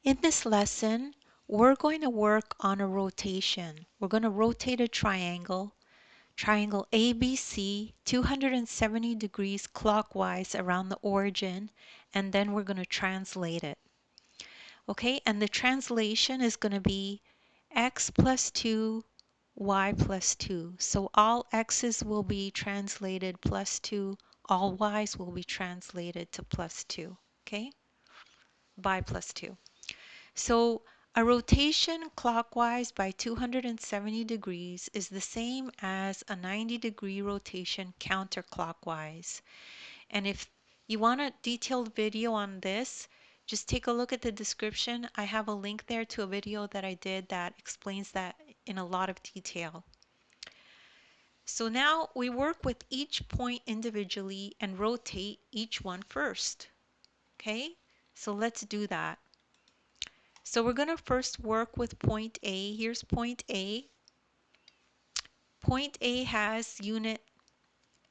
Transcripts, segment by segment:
In this lesson, we're going to work on a rotation. We're going to rotate a triangle ABC 270 degrees clockwise around the origin, and then we're going to translate it. Okay, and the translation is going to be x plus 2, y plus 2. So all x's will be translated plus 2, all y's will be translated to plus 2. Okay, by plus 2. So a rotation clockwise by 270 degrees is the same as a 90-degree rotation counterclockwise. And if you want a detailed video on this, just take a look at the description. I have a link there to a video that I did that explains that in a lot of detail. So now we work with each point individually and rotate each one first. Okay, so let's do that. So we're going to first work with point A. Here's point A. Point A has unit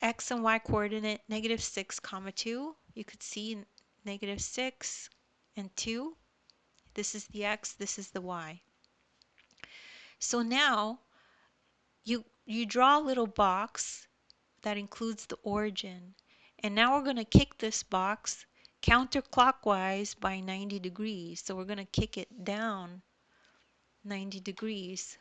x and y coordinate -6, 2. You could see -6 and 2. This is the x, this is the y. So now you draw a little box that includes the origin. And now we're going to kick this box counterclockwise by 90 degrees. So we're going to kick it down 90 degrees.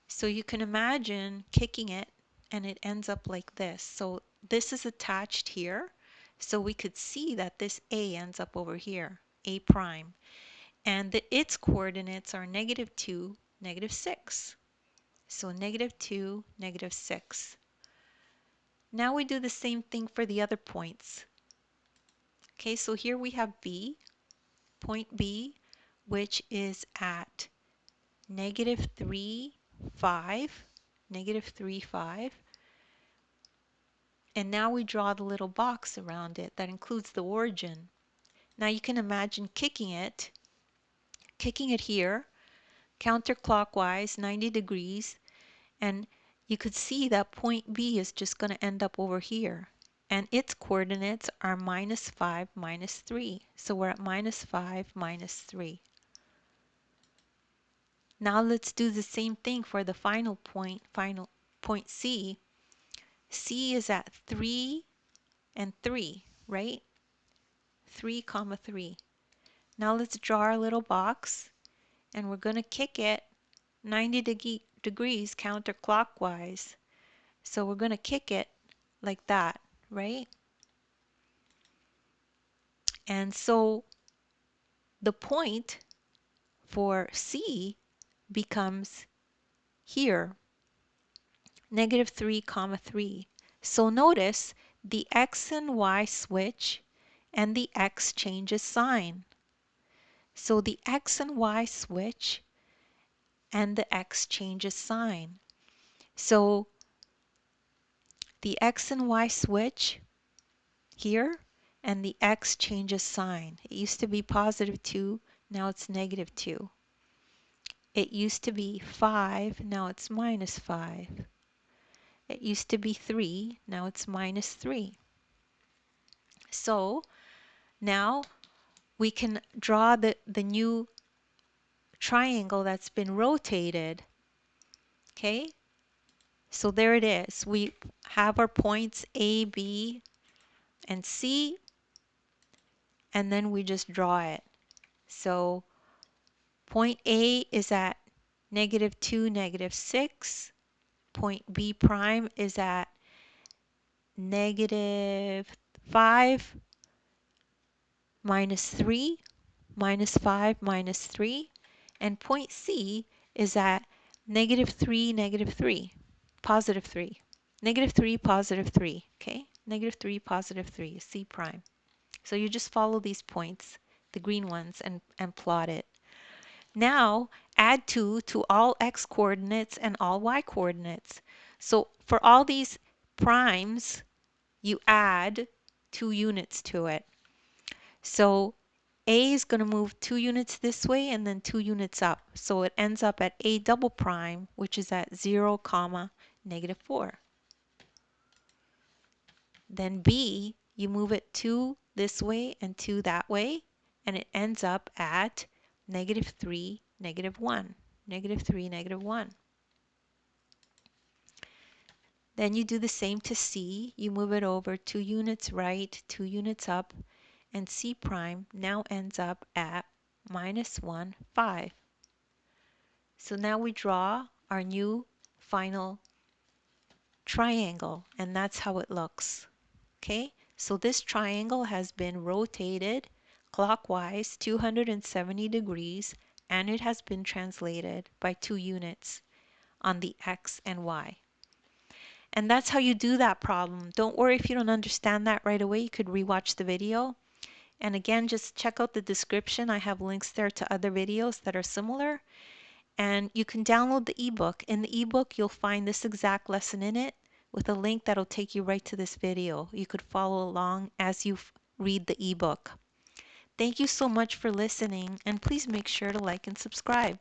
So you can imagine kicking it and it ends up like this. So this is attached here. So we could see that this A ends up over here, A prime. And its coordinates are -2, -6. So -2, -6. Now we do the same thing for the other points. Okay, so here we have B, point B, which is at -3, 5, -3, 5. And now we draw the little box around it that includes the origin. Now you can imagine kicking it here, counterclockwise, 90 degrees, and you could see that point B is just going to end up over here. And its coordinates are -5, -3. So we're at -5, -3. Now let's do the same thing for the final point C. C is at 3 and 3, right? 3, 3. Now let's draw our little box, and we're going to kick it 90 degrees counterclockwise. So we're going to kick it like that, right? And so the point for C becomes here, -3, 3. So notice the x and y switch and the x changes sign. So the x and y switch and the x changes sign. So the x and y switch here and the x changes sign. It used to be +2, now it's -2. It used to be 5, now it's -5. It used to be 3, now it's -3. So now we can draw the new triangle that's been rotated. Okay, so there it is. We have our points A, B, and C, and then we just draw it. So point A is at -2, -6. Point B prime is at -5, -3, -5, -3. And point C is at -3, -3, +3. -3, +3. Okay, -3, +3 is C prime. So you just follow these points, the green ones, and plot it. Now add 2 to all x coordinates and all y coordinates. So for all these primes, you add 2 units to it. So A is going to move 2 units this way and then 2 units up. So it ends up at A double prime, which is at 0, -4. Then B, you move it 2 this way and 2 that way. and it ends up at -3, -1, -3, -1. Then you do the same to C. You move it over 2 units right, 2 units up, and C prime now ends up at -1, 5. So now we draw our new final triangle, and that's how it looks. Okay, so this triangle has been rotated clockwise 270 degrees, and it has been translated by 2 units on the X and Y. And that's how you do that problem. Don't worry if you don't understand that right away. You could rewatch the video. And again, just check out the description. I have links there to other videos that are similar. And you can download the ebook. In the ebook, you'll find this exact lesson in it with a link that'll take you right to this video. You could follow along as you read the ebook. Thank you so much for listening, and please make sure to like and subscribe.